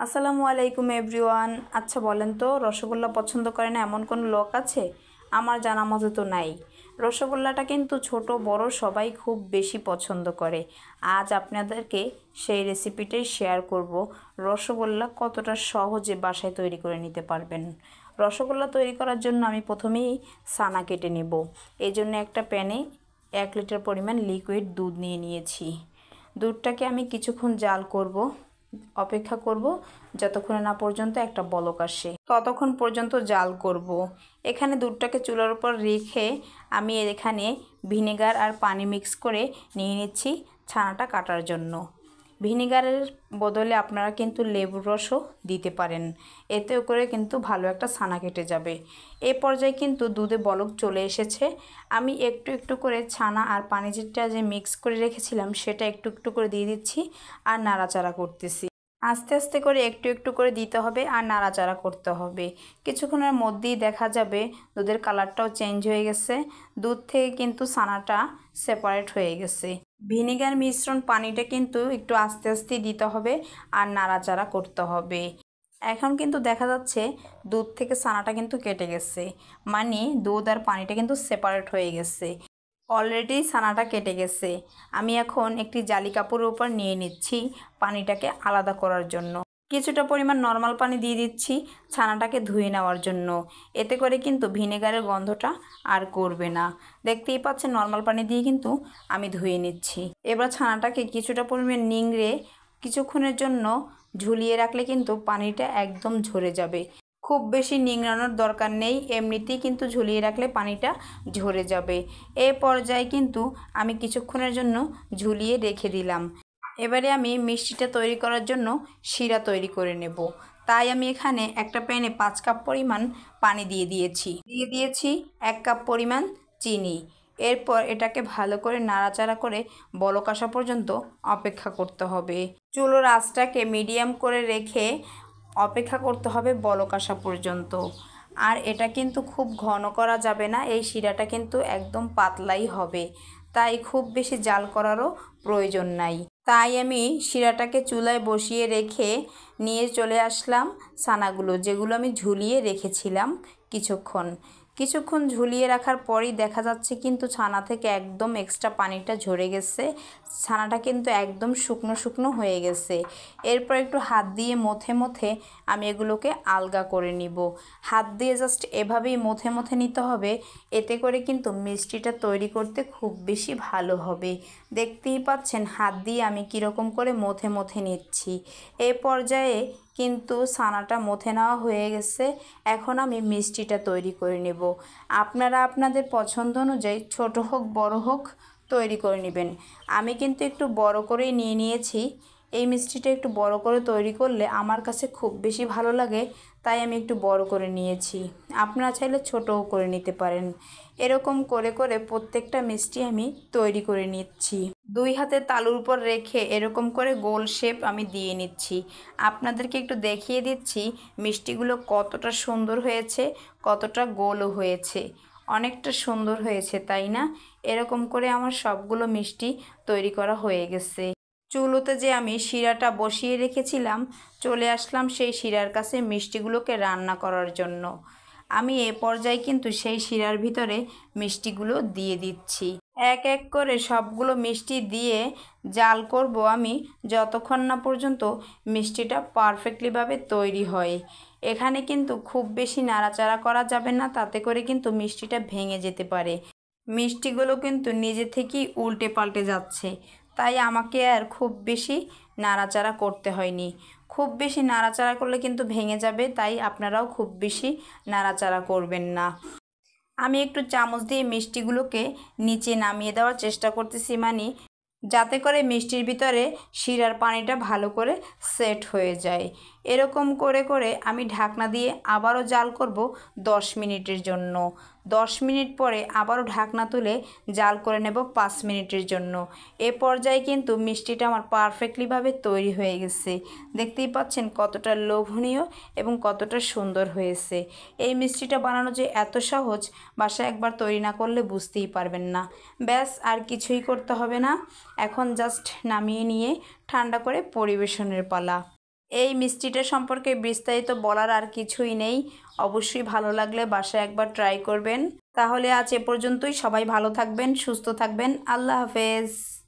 আসসালামু আলাইকুম এভরিওয়ান। আচ্ছা বলেন তো, রসগোল্লা পছন্দ করে না এমন কোনো লোক আছে? আমার জানা মতে তো নাই। রসগোল্লাটা কিন্তু ছোট বড় সবাই খুব বেশি পছন্দ করে। আজ আপনাদেরকে সেই রেসিপিটাই শেয়ার করব। রসগোল্লা কতটা সহজে বাসায় তৈরি করে নিতে পারবেন। রসগোল্লা তৈরি করার জন্য আমি প্রথমেই ছানা কেটে নেব। এই জন্য একটা প্যানে 1 লিটার পরিমাণ লিকুইড দুধ নিয়ে নিয়েছি। দুধটাকে আমি কিছুক্ষণ জাল করব, অপেক্ষা করব যতক্ষণ না পর্যন্ত একটা বলক আসে, ততক্ষণ পর্যন্ত জাল করব। এখানে দুধটাকে চুলার উপর রেখে আমি এখানে ভিনেগার আর পানি মিক্স করে নিয়ে নিচ্ছি ছানাটা কাটার জন্য। ভিনেগারের বদলে আপনারা কিন্তু লেবুর রসও দিতে পারেন, এতে করে কিন্তু ভালো একটা ছানা কেটে যাবে। এই পর্যায়ে কিন্তু দুধে বলক চলে এসেছে। আমি একটু একটু করে ছানা আর পানি যেটা মিক্স করে রেখেছিলাম সেটা একটু একটু করে দিয়ে দিচ্ছি আর নাড়াচাড়া করতেছি। আস্তে আস্তে করে একটু একটু করে দিতে হবে আর নাড়াচাড়া করতে হবে। কিছুক্ষণের মধ্যেই দেখা যাবে দুধের কালারটাও চেঞ্জ হয়ে গেছে, দুধ থেকে কিন্তু ছানাটা সেপারেট হয়ে গেছে। ভিনেগার মিশ্রণ পানিটা কিন্তু একটু আস্তে আস্তে দিতে হবে আর নাড়াচাড়া করতে হবে। এখন কিন্তু দেখা যাচ্ছে দুধ থেকে ছানাটা কিন্তু কেটে গেছে, মানে দুধ আর পানিটা কিন্তু সেপারেট হয়ে গেছে। অলরেডি ছানাটা কেটে গেছে। আমি এখন একটি জালি কাপড়ের উপর নিয়ে নিচ্ছি পানিটাকে আলাদা করার জন্য। কিছুটা পরিমাণ নর্মাল পানি দিয়ে দিচ্ছি ছানাটাকে ধুয়ে নেওয়ার জন্য, এতে করে কিন্তু ভিনেগারের গন্ধটা আর করবে না। দেখতেই পাচ্ছেন নর্মাল পানি দিয়ে কিন্তু আমি ধুয়ে নিচ্ছি। এবার ছানাটাকে কিছুটা পরিমাণ নিংড়ে কিছুক্ষণের জন্য ঝুলিয়ে রাখলে কিন্তু পানিটা একদম ঝরে যাবে। খুব বেশি নিংড়ানোর দরকার নেই, এমনিতেই কিন্তু ঝুলিয়ে রাখলে পানিটা ঝরে যাবে। এই পর্যায়ে কিন্তু আমি কিছুক্ষণের জন্য ঝুলিয়ে রেখে দিলাম। এবারে আমি মিষ্টিটা তৈরি করার জন্য শিরা তৈরি করে নেব। তাই আমি এখানে একটা প্যানে 5 কাপ পরিমাণ পানি দিয়ে দিয়েছি 1 কাপ পরিমাণ চিনি। এরপর এটাকে ভালো করে নাড়াচাড়া করে বলক আসা পর্যন্ত অপেক্ষা করতে হবে। চুলোর আঁচটাকে মিডিয়াম করে রেখে অপেক্ষা করতে হবে বলক আসা পর্যন্ত। আর এটা কিন্তু খুব ঘন করা যাবে না, এই শিরাটা কিন্তু একদম পাতলাই হবে, তাই খুব বেশি জাল করারও প্রয়োজন নাই। তাই আমি শিরাটাকে চুলায় বসিয়ে রেখে নিয়ে চলে আসলাম ছানাগুলো, যেগুলো আমি ঝুলিয়ে রেখেছিলাম কিছুক্ষণ ঝুলিয়ে রাখার পরই দেখা যাচ্ছে কিন্তু ছানা থেকে একদম এক্সট্রা পানিটা ঝরে গেছে। ছানাটা কিন্তু একদম শুকনো শুকনো হয়ে গেছে। এরপর একটু হাত দিয়ে মথে মথে আমি এগুলোকে আলগা করে নিব। হাত দিয়ে জাস্ট এভাবেই মথে মথে নিতে হবে, এতে করে কিন্তু মিষ্টিটা তৈরি করতে খুব বেশি ভালো হবে। দেখতেই পাচ্ছেন হাত দিয়ে আমি কীরকম করে মথে মথে নিচ্ছি। এই পর্যায়ে কিন্তু ছানাটা মথে নেওয়া হয়ে গেছে। এখন আমি মিষ্টিটা তৈরি করে নেব। আপনারা আপনাদের পছন্দ অনুযায়ী ছোট হোক বড় হোক তৈরি করে নেবেন। আমি কিন্তু একটু বড় করেই নিয়েছি। এই মিষ্টিটা একটু বড় করে তৈরি করলে আমার কাছে খুব বেশি ভালো লাগে, তাই আমি একটু বড় করে নিয়েছি। আপনারা চাইলে ছোটও করে নিতে পারেন। এরকম করে করে প্রত্যেকটা মিষ্টি আমি তৈরি করে নিচ্ছি। 2 হাতে তালুর উপর রেখে এরকম করে গোল শেপ আমি দিয়ে নিচ্ছি। আপনাদেরকে একটু দেখিয়ে দিচ্ছি মিষ্টিগুলো কতটা সুন্দর হয়েছে, কতটা গোলও হয়েছে। অনেকটা সুন্দর হয়েছে তাই না? এরকম করে আমার সবগুলো মিষ্টি তৈরি করা হয়ে গেছে। চুলোতে যে আমি শিরাটা বসিয়ে রেখেছিলাম, চলে আসলাম সেই শিরার কাছে মিষ্টিগুলোকে রান্না করার জন্য। আমি এ পর্যায়ে কিন্তু সেই শিরার ভিতরে মিষ্টিগুলো দিয়ে দিচ্ছি। এক এক করে সবগুলো মিষ্টি দিয়ে জাল করব আমি যতক্ষণ না পর্যন্ত মিষ্টিটা পারফেক্টলিভাবে তৈরি হয়। এখানে কিন্তু খুব বেশি নাড়াচাড়া করা যাবে না, তাতে করে কিন্তু মিষ্টিটা ভেঙে যেতে পারে। মিষ্টিগুলো কিন্তু নিজে থেকেই উল্টে পাল্টে যাচ্ছে, তাই আমাকে আর খুব বেশি নাড়াচাড়া করতে হয়নি। খুব বেশি নাড়াচাড়া করলে কিন্তু ভেঙে যাবে, তাই আপনারাও খুব বেশি নাড়াচাড়া করবেন না। আমি একটু চামচ দিয়ে মিষ্টিগুলোকে নিচে নামিয়ে দেওয়ার চেষ্টা করতেছি, মানে যাতে করে মিষ্টির ভিতরে শিরার পানিটা ভালো করে সেট হয়ে যায়। এরকম করে করে আমি ঢাকনা দিয়ে আবারও জাল করব 10 মিনিটের জন্য। 10 মিনিট পরে আবারও ঢাকনা তুলে জাল করে নেব 5 মিনিটের জন্য। এ পর্যায়ে কিন্তু মিষ্টিটা আমার পারফেক্টলিভাবে তৈরি হয়ে গেছে। দেখতেই পাচ্ছেন কতটা লোভনীয় এবং কতটা সুন্দর হয়েছে। এই মিষ্টিটা বানানো যে এত সহজ, বাসায় একবার তৈরি না করলে বুঝতেই পারবেন না। ব্যাস আর কিছুই করতে হবে না, এখন জাস্ট নামিয়ে নিয়ে ঠান্ডা করে পরিবেশনের পালা। এই মিষ্টিটা সম্পর্কে বিস্তারিত বলার আর কিছুই নেই। অবশ্যই ভালো লাগলে বাসায় একবার ট্রাই করবেন। তাহলে আজ এ পর্যন্তই। সবাই ভালো থাকবেন, সুস্থ থাকবেন। আল্লাহ হাফেজ।